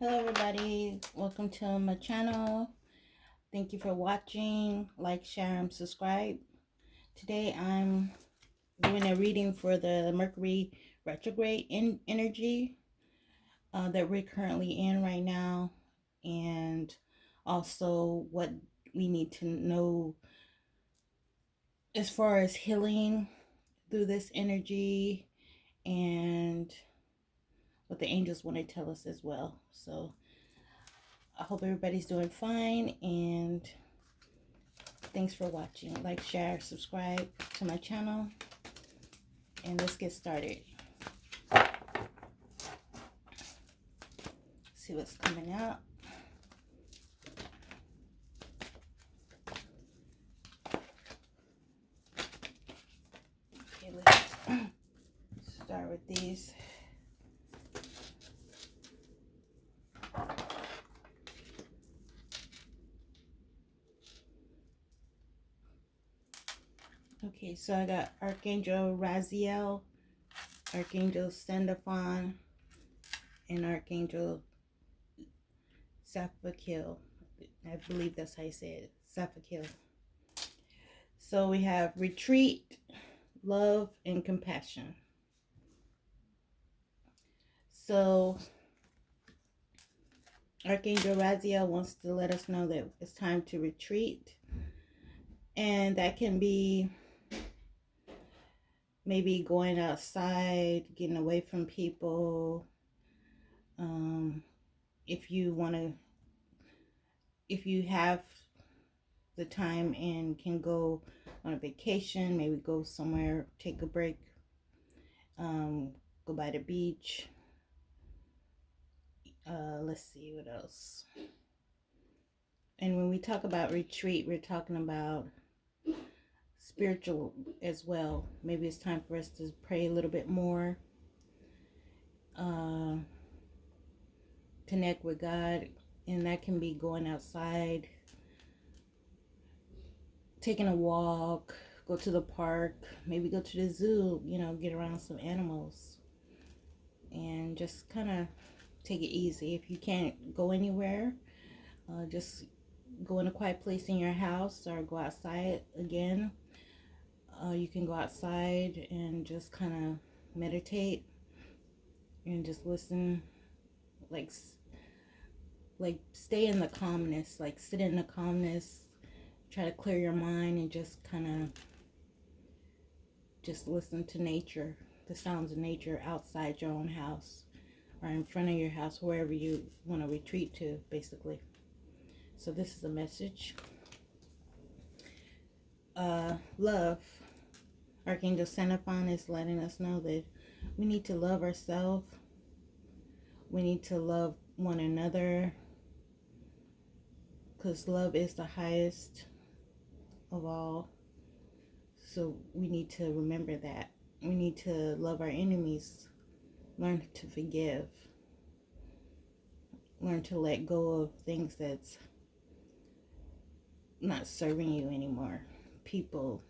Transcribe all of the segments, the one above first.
Hello everybody, welcome to my channel. Thank you for watching. Like, share, and subscribe. Today I'm doing a reading for the Mercury retrograde energy that we're currently in right now, and also what we need to know as far as healing through this energy and what the angels want to tell us as well. So I hope everybody's doing fine, and thanks for watching. Like, share, subscribe to my channel, and let's get started. See what's coming out. Okay, let's start with these. Okay, so I got Archangel Raziel, Archangel Sandalphon, and Archangel Sapphakil. I believe that's how you say it, Sapphakil. So we have retreat, love, and compassion. So Archangel Raziel wants to let us know that it's time to retreat, and that can be maybe going outside, getting away from people. If you want to, if you have the time and can go on a vacation, maybe go somewhere, take a break, go by the beach. Let's see what else. And when we talk about retreat, we're talking about spiritual as well. Maybe it's time for us to pray a little bit more, connect with God, and that can be going outside, taking a walk, go to the park, maybe go to the zoo, get around some animals, and just kind of take it easy. If you can't go anywhere, just go in a quiet place in your house or go outside again. You can go outside and just kind of meditate and just listen, like stay in the calmness, like sit in the calmness, try to clear your mind, and just kind of just listen to nature, the sounds of nature outside your own house or in front of your house, wherever you want to retreat to, basically. So this is a message. Love. Archangel Sandalphon is letting us know that we need to love ourselves. We need to love one another, because love is the highest of all. So we need to remember that. We need to love our enemies, learn to forgive, learn to let go of things that's not serving you anymore. People,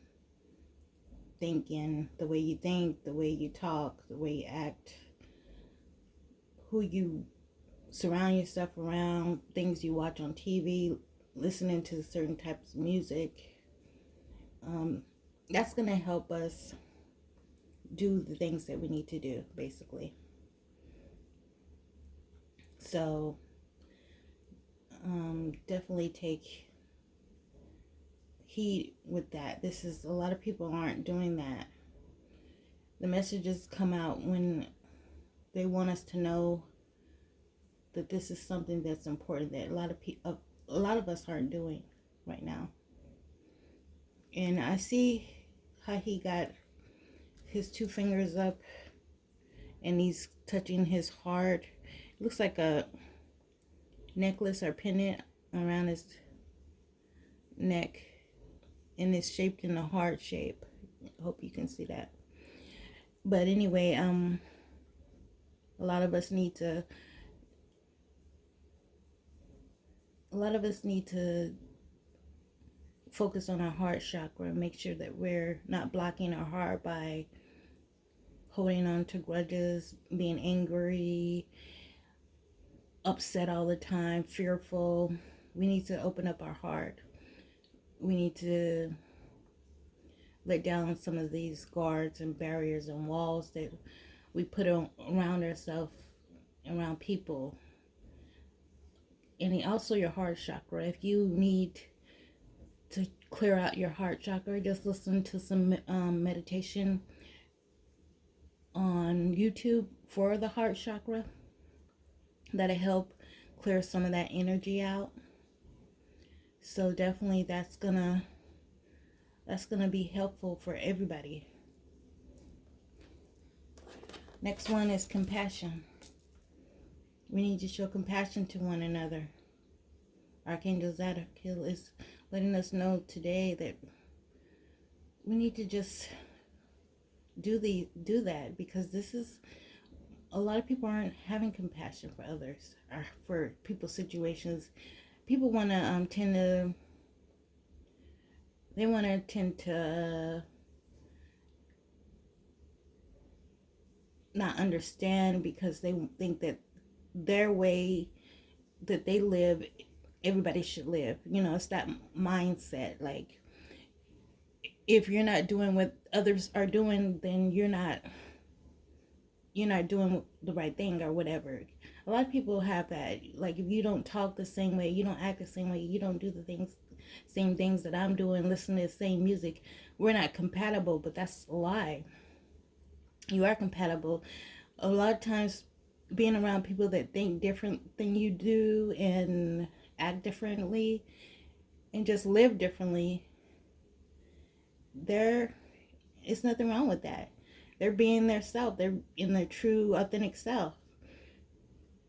thinking, the way you think, the way you talk, the way you act, who you surround yourself around, things you watch on TV, listening to certain types of music. That's going to help us do the things that we need to do, basically. So definitely take heed with that. This is, a lot of people aren't doing that. The messages come out when they want us to know that this is something that's important, that a lot of us aren't doing right now. And I see how he got his two fingers up and he's touching his heart. It looks like a necklace or pendant around his neck, and it's shaped in a heart shape. I hope you can see that. But anyway, a lot of us need to focus on our heart chakra, make sure that we're not blocking our heart by holding on to grudges, being angry, upset all the time, fearful. We need to open up our heart. We need to let down some of these guards and barriers and walls that we put around ourselves, around people. And also your heart chakra. If you need to clear out your heart chakra, just listen to some meditation on YouTube for the heart chakra. That'll help clear some of that energy out. So definitely that's gonna be helpful for everybody. Next one is compassion. We need to show compassion to one another. Archangel Zadkiel is letting us know today that we need to just do that, because this is, a lot of people aren't having compassion for others or for people's situations. People want to tend to not understand, because they think that their way that they live, everybody should live. It's that mindset. Like, if you're not doing what others are doing, then you're not doing the right thing or whatever. A lot of people have that. Like, if you don't talk the same way, you don't act the same way, you don't do the same things that I'm doing, listen to the same music, we're not compatible. But that's a lie. You are compatible. A lot of times, being around people that think different than you do and act differently and just live differently, it's nothing wrong with that. They're being their self. They're in their true, authentic self.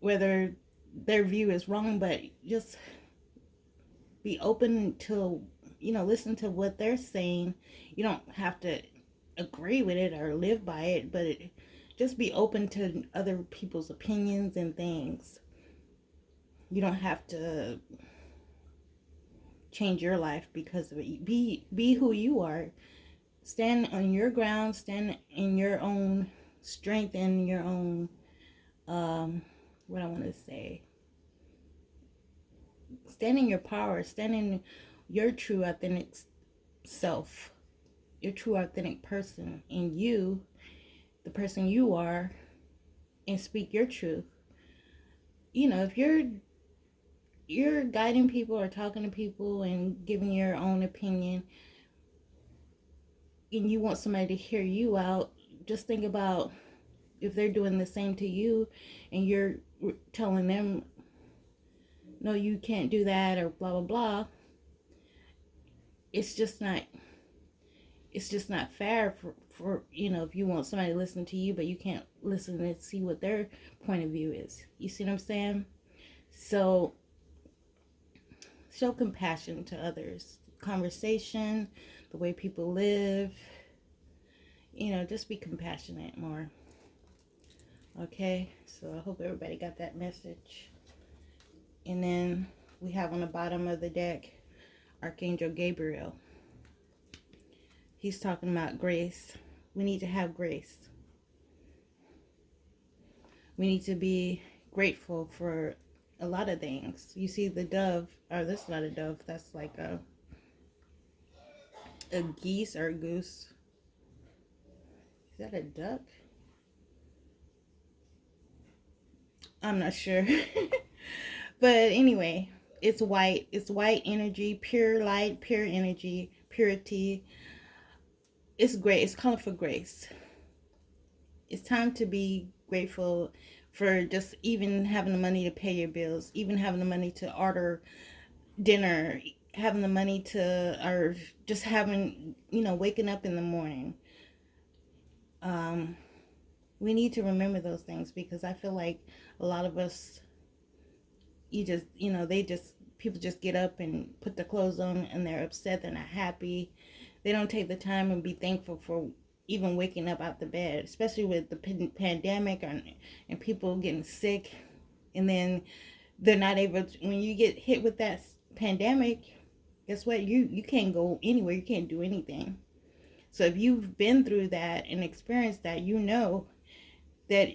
Whether their view is wrong, but just be open to, listen to what they're saying. You don't have to agree with it or live by it, but just be open to other people's opinions and things. You don't have to change your life because of it. Be who you are. Stand on your ground. Stand in your own strength and your own, what I want to say. Stand in your power. Stand in your true, authentic self. Your true, authentic person. And you, the person you are, and speak your truth. If you're guiding people or talking to people and giving your own opinion, and you want somebody to hear you out, just think about if they're doing the same to you and you're telling them, no, you can't do that, or blah blah blah. It's just not fair for if you want somebody to listen to you but you can't listen and see what their point of view is. You see what I'm saying? So show compassion to others. Conversation, the way people live. Just be compassionate more. Okay, so I hope everybody got that message. And then we have on the bottom of the deck Archangel Gabriel. He's talking about grace. We need to have grace. We need to be grateful for a lot of things. You see the dove, or that's not a dove, that's like a geese or a goose. Is that a duck? I'm not sure. But anyway, it's white. It's white energy, pure light, pure energy, purity. It's great. It's calling for grace. It's time to be grateful for just even having the money to pay your bills, even having the money to order dinner, having the money to, or just having, waking up in the morning. We need to remember those things, because I feel like a lot of us, people just get up and put their clothes on and they're upset, they're not happy. They don't take the time and be thankful for even waking up out the bed, especially with the pandemic and people getting sick. And then they're not able to, when you get hit with that pandemic, guess what? You can't go anywhere. You can't do anything. So if you've been through that and experienced that, that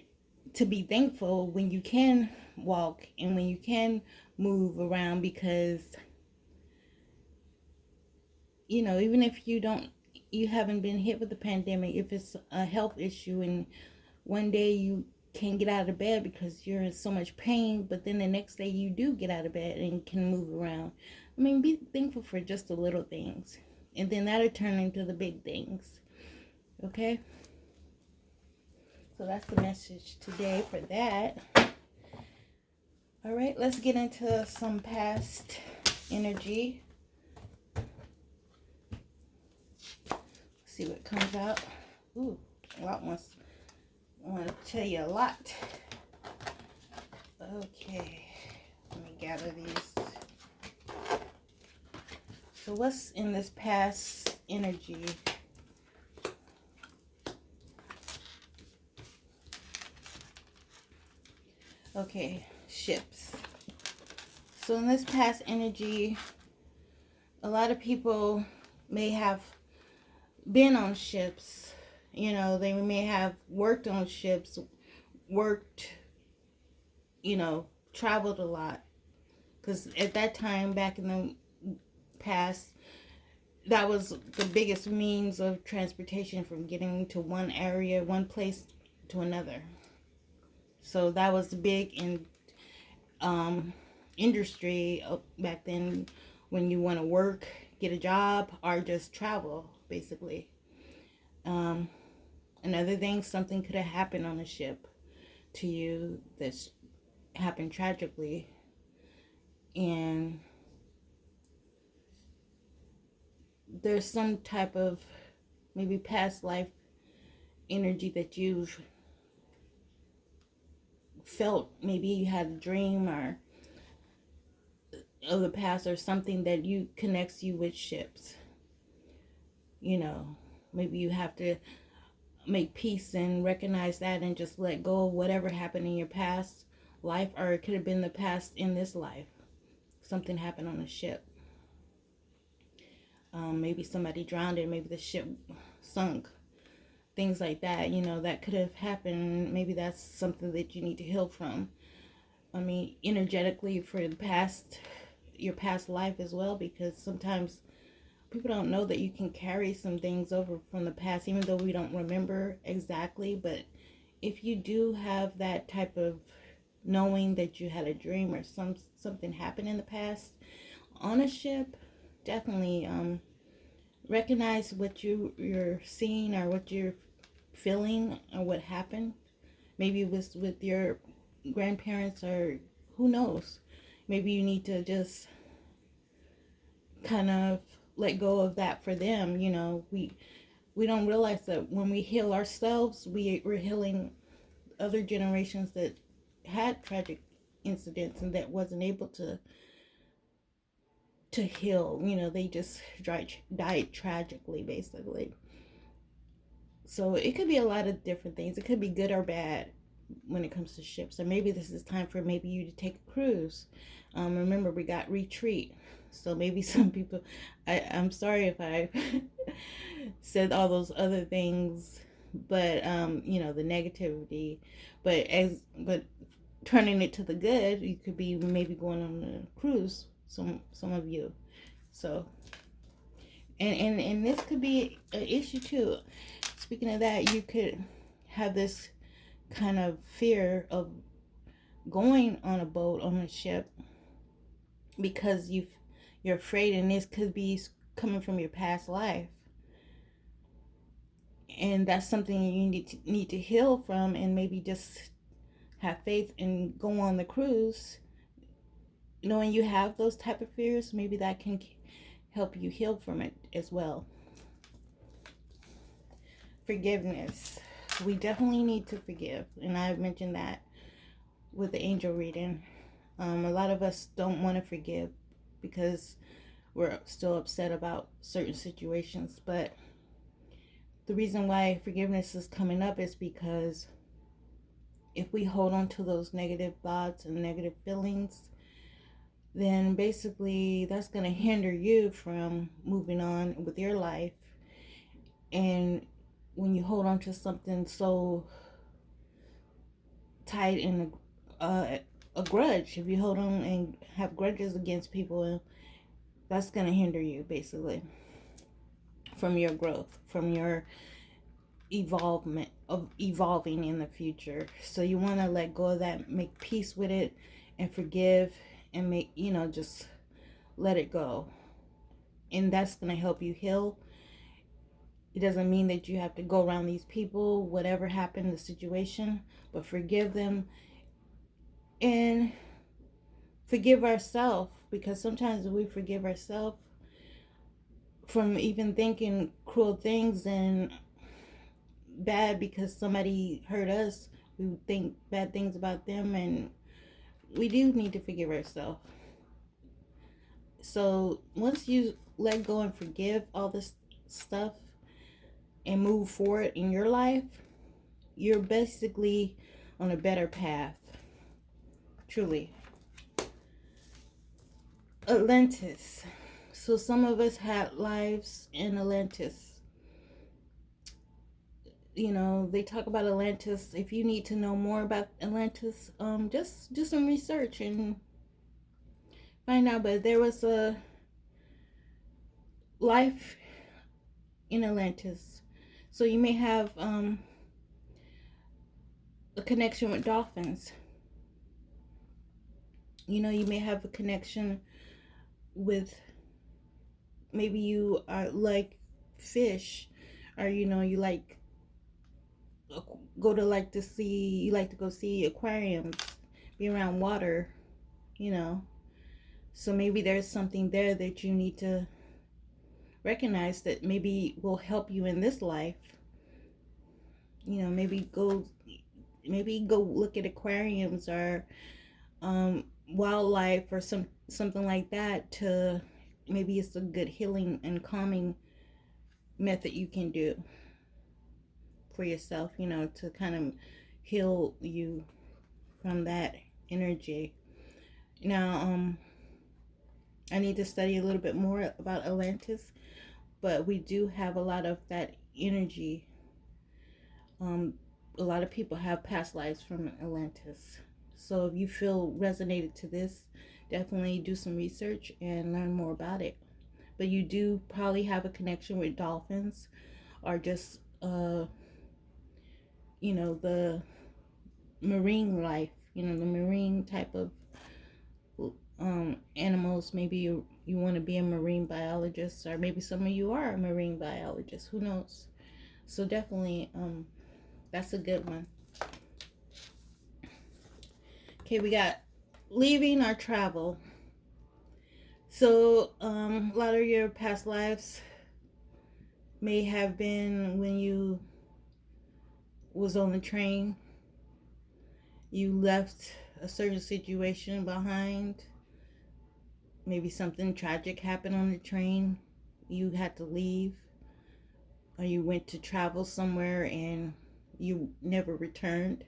to be thankful when you can walk and when you can move around, because even if you haven't been hit with the pandemic, if it's a health issue and one day you can't get out of bed because you're in so much pain, but then the next day you do get out of bed and can move around. I mean, be thankful for just the little things, and then that'll turn into the big things. Okay? So that's the message today for that. All right, let's get into some past energy. See what comes out. Ooh, a lot wants. I want to tell you a lot. Okay, let me gather these. So what's in this past energy? Okay, ships. So in this past energy, a lot of people may have been on ships. They may have worked on ships, traveled a lot. Because at that time, back in the past, that was the biggest means of transportation, from getting to one area, one place to another. So that was big in industry back then, when you want to work, get a job, or just travel, basically. Another thing, something could have happened on a ship to you that's happened tragically, and there's some type of maybe past life energy that you've felt. Maybe you had a dream or of the past, or something that you connects you with ships. Maybe you have to make peace and recognize that and just let go of whatever happened in your past life, or it could have been the past in this life. Something happened on a ship. Maybe somebody drowned and maybe the ship sunk. Things like that, that could have happened. Maybe that's something that you need to heal from. I mean, energetically, for your past life as well, because sometimes people don't know that you can carry some things over from the past, even though we don't remember exactly. But if you do have that type of knowing that you had a dream or something happened in the past on a ship, definitely recognize what you're seeing or what you're feeling or what happened. Maybe it was with your grandparents, or who knows. Maybe you need to just kind of let go of that for them. We don't realize that when we heal ourselves, we're healing other generations that had tragic incidents and that wasn't able to heal. They just died tragically, basically. So it could be a lot of different things. It could be good or bad when it comes to ships. Or maybe this is time for maybe you to take a cruise. Remember, we got retreat. So maybe some people, I'm sorry if I said all those other things, but the negativity, but turning it to the good, you could be maybe going on a cruise, some of you. So and this could be an issue too. Speaking of that, you could have this kind of fear of going on a boat, on a ship, because you're afraid, and this could be coming from your past life, and that's something you need to heal from, and maybe just have faith and go on the cruise, knowing you have those type of fears. Maybe that can help you heal from it as well. Forgiveness. We definitely need to forgive, and I've mentioned that with the angel reading. A lot of us don't want to forgive because we're still upset about certain situations, but the reason why forgiveness is coming up is because if we hold on to those negative thoughts and negative feelings, then basically that's going to hinder you from moving on with your life. And when you hold on to something so tight and a grudge. If you hold on and have grudges against people, that's going to hinder you basically from your growth, from your evolving in the future. So you want to let go of that, make peace with it, and forgive, and make, just let it go. And that's going to help you heal. It doesn't mean that you have to go around these people, whatever happened, the situation, but forgive them and forgive ourselves, because sometimes we forgive ourselves from even thinking cruel things and bad because somebody hurt us. We think bad things about them, and we do need to forgive ourselves. So once you let go and forgive all this stuff and move forward in your life, you're basically on a better path. Truly. Atlantis. So some of us had lives in Atlantis. They talk about Atlantis. If you need to know more about Atlantis, just do some research and find out. But there was a life in Atlantis. So you may have a connection with dolphins. You may have a connection with, maybe you are like fish, or you like you like to go see aquariums, be around water, so maybe there's something there that you need to recognize that maybe will help you in this life. Maybe go look at aquariums or wildlife or something like that. To maybe it's a good healing and calming method you can do for yourself, to kind of heal you from that energy. Now, I need to study a little bit more about Atlantis, but we do have a lot of that energy. A lot of people have past lives from Atlantis. So if you feel resonated to this, definitely do some research and learn more about it. But you do probably have a connection with dolphins, or just the marine life, the marine type of animals. Maybe you want to be a marine biologist, or maybe some of you are a marine biologist, who knows. So definitely that's a good one. Okay, we got leaving or travel. So a lot of your past lives may have been when you was on the train, you left a certain situation behind. Maybe something tragic happened on the train, you had to leave, or you went to travel somewhere and you never returned,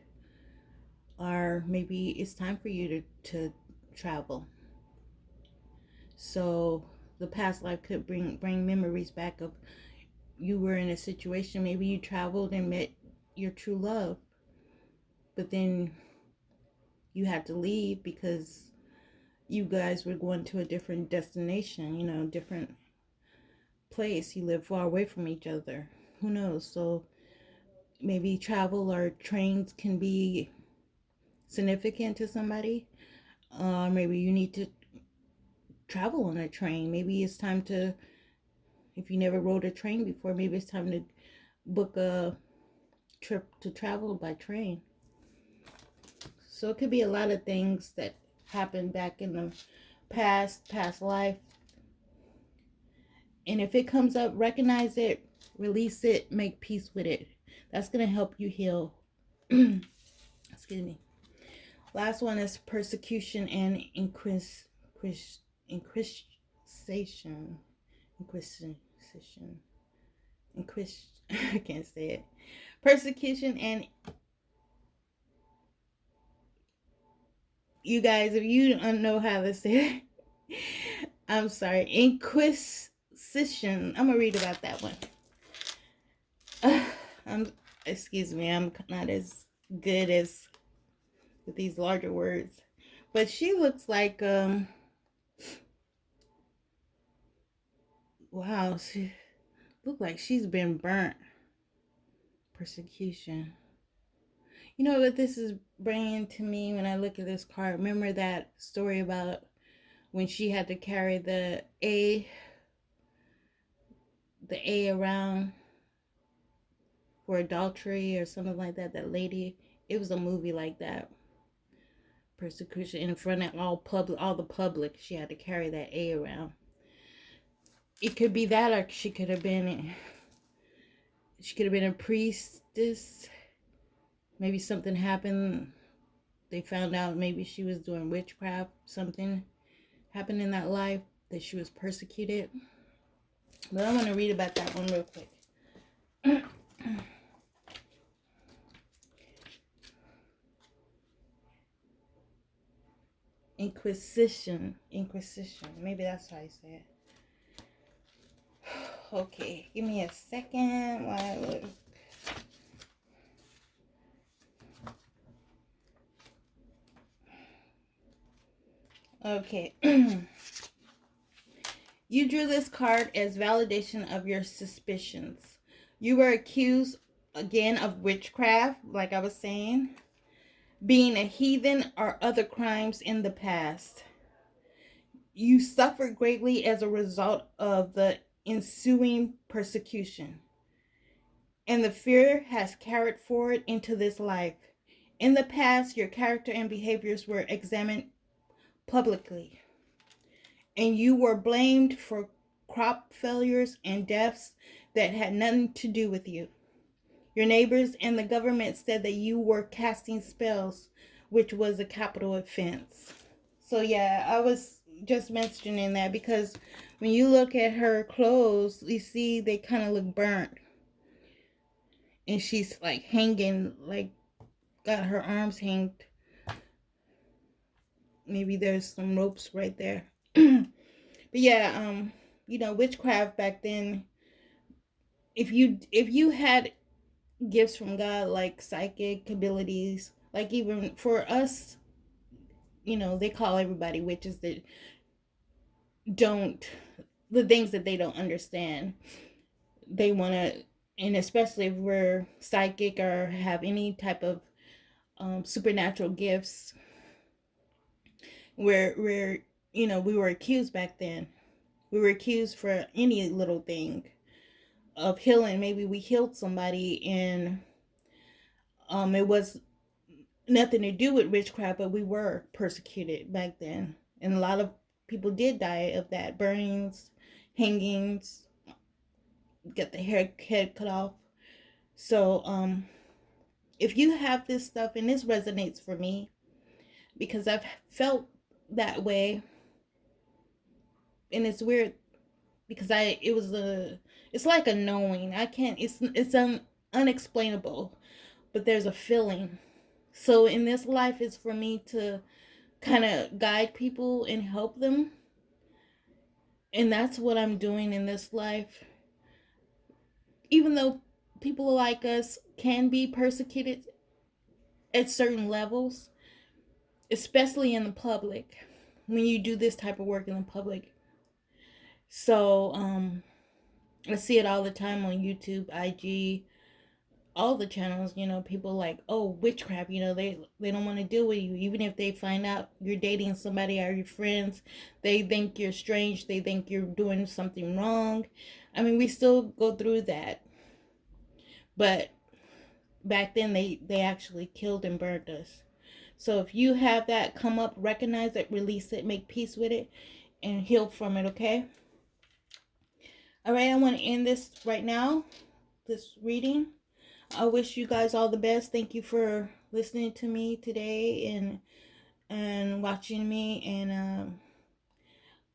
or maybe it's time for you to travel. So the past life could bring memories back of you were in a situation, maybe you traveled and met your true love, but then you had to leave because you guys were going to a different destination, different place. You live far away from each other. Who knows? So maybe travel or trains can be significant to somebody. Maybe you need to travel on a train. Maybe it's time to, if you never rode a train before, maybe it's time to book a trip to travel by train. So it could be a lot of things that happened back in the past life. And if it comes up, recognize it, release it, make peace with it. That's going to help you heal. Excuse me. Last one is persecution and inquisition. I can't say it. Persecution and, you guys, if you don't know how to say it, I'm sorry. Inquisition. I'm gonna read about that one. Excuse me, I'm not as good as with these larger words. But she looks like wow, she look like she's been burnt. Persecution. You know what this is bringing to me when I look at this card? Remember that story about when she had to carry the A around for adultery or something like that? That lady. It was a movie like that. Persecution in front of all the public. She had to carry that A around. It could be that, or she could have been a priestess. Maybe something happened. They found out maybe she was doing witchcraft. Something happened in that life that she was persecuted. But I want to read about that one real quick. Inquisition. Maybe that's how I say it. Okay, give me a second while I look. Okay. You drew this card as validation of your suspicions. You were accused again of witchcraft, like I was saying, being a heathen, or other crimes in the past. You suffered greatly as a result of the ensuing persecution, and the fear has carried forward into this life. In the past, your character and behaviors were examined publicly, and you were blamed for crop failures and deaths that had nothing to do with you. Your neighbors and the government said that you were casting spells, which was a capital offense. So yeah, I was just mentioning that because when you look at her clothes, you see they kind of look burnt. And she's like hanging, like got her arms hanged. Maybe there's some ropes right there. But yeah, witchcraft back then, if you had gifts from God like psychic abilities, like even for us, they call everybody witches that don't the things that they don't understand. They want to, and especially if we're psychic or have any type of supernatural gifts, where we were accused back then. We were accused for any little thing of healing. Maybe we healed somebody and it was nothing to do with witchcraft, but we were persecuted back then. And a lot of people did die of that. Burnings, hangings, get the head cut off. So if you have this stuff, and this resonates for me because I've felt that way, and it's weird because it's like a knowing. I can't, it's unexplainable, but there's a feeling. So in this life, it's for me to kind of guide people and help them, and that's what I'm doing in this life. Even though people like us can be persecuted at certain levels, especially in the public, when you do this type of work in the public. So I see it all the time on YouTube, IG, all the channels. People like, oh, witchcraft. They don't want to deal with you, even if they find out you're dating somebody or your friends. They think you're strange. They think you're doing something wrong. I mean, we still go through that, but back then they actually killed and burned us. So if you have that come up, recognize it, release it, make peace with it, and heal from it. Okay. All right, I want to end this right now, this reading. I wish you guys all the best. Thank you for listening to me today and watching me. And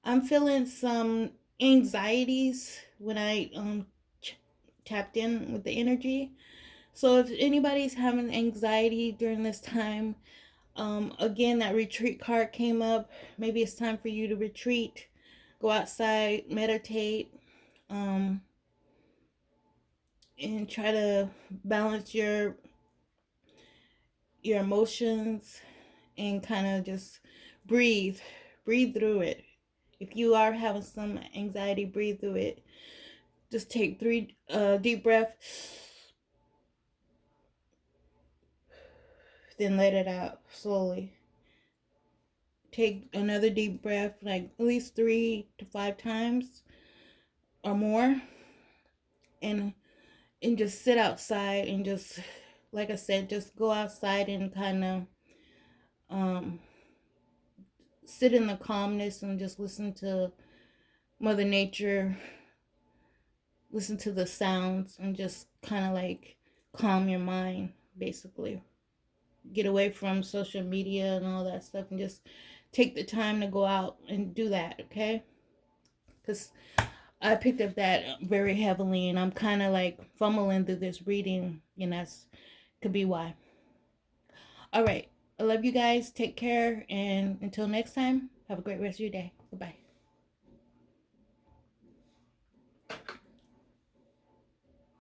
I'm feeling some anxieties when I tapped in with the energy. So if anybody's having anxiety during this time, again, that retreat card came up. Maybe it's time for you to retreat, go outside, meditate, and try to balance your emotions and kind of just breathe. Breathe through it. If you are having some anxiety, breathe through it. Just take 3 deep breaths, then let it out slowly. Take another deep breath, like at least 3 to 5 times or more, and just sit outside and just, like I said, just go outside and kind of sit in the calmness and just listen to Mother Nature, listen to the sounds, and just kind of like calm your mind, basically. Get away from social media and all that stuff and just take the time to go out and do that, okay? Because I picked up that very heavily and I'm kind of like fumbling through this reading, and that's could be why. All right. I love you guys. Take care. And until next time, have a great rest of your day.